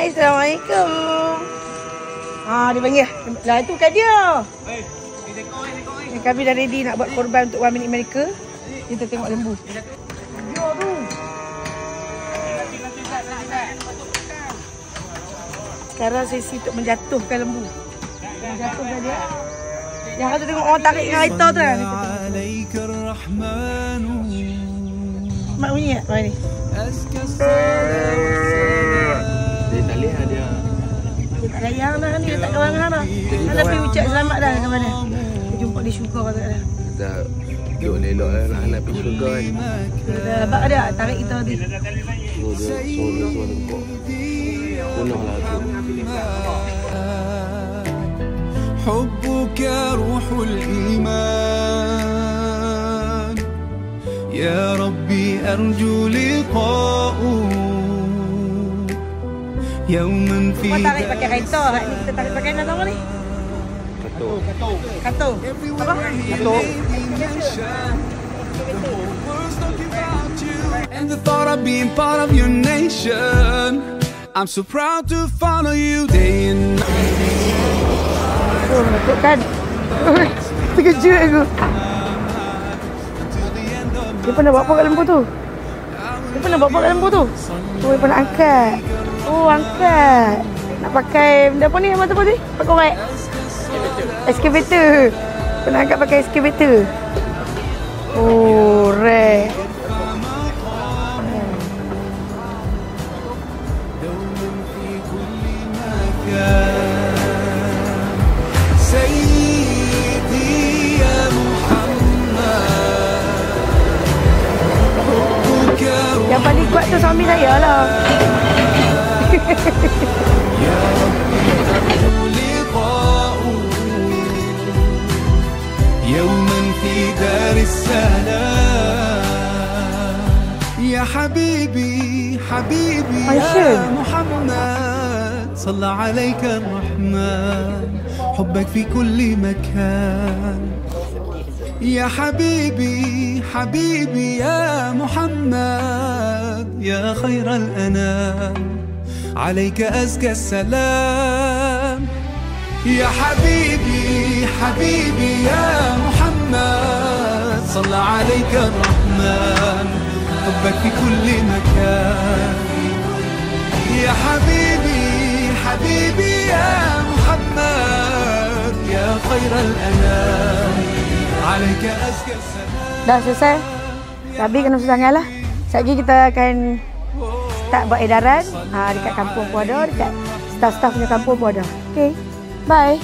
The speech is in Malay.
Hai, Assalamualaikum. Dia panggil. Lah itu kan dia. Kami dah ready nak buat korban untuk 1 minit mereka. Kita tengok lembu. Dia tu. Sekarang sesi untuk menjatuhkan lembu. Menjatuhkan dia. Yang kata tengok orang tarik dengan kereta tu kan. Mak bunyi tak? Mak ni. Dia tak lihat dia. Dia tak layan dah ni. Dia tak kawan dengan dah. Dia pergi ucap selamat dah ke mana. Dia jumpa di syurga kata dah. Kita duduk elok lah nak pergi syurga kan. Dah dapat ada tarik kita tadi. Semua tengok. Penuh lah tu. حبك روح الإيمان يا ربي أرجو لقاء يوما في Kau tarik pakai kereta. Ni kita tarik pakai nama ni. Kato. Kato. Apa? Kato. And the thought of being part of your nation, I'm so proud to follow you day and night. Oh, nakut kan? Terkejut aku. Dia pernah buat apa kat lembu tu? Dia pernah buat apa kat lembu tu? Oh, dia pernah angkat. Oh, angkat. Nak pakai benda apa ni? Apa tu tadi? Pakai korek? Excavator. Pernah angkat pakai excavator. Oh, rare. Yang paling kuat tu suami saya lah. يوما في دار السلام يا حبيبي حبيبي يا محمد صلى عليك الرحمن حبك في كل مكان يا حبيبي حبيبي يا محمد يا خير الأنام عليك أزكى السلام يا حبيبي حبيبي يا محمد صلى عليك الرحمن حبك في كل مكان يا حبيبي حبيبي يا محمد يا خير الأنام عليك أزكى السلام. Dah selesai. Sabi kena susah lah. Sekejap lagi kita akan start buat edaran. Dekat kampung pun ada, dekat staff-staff punya kampung pun ada. Okay. Bye.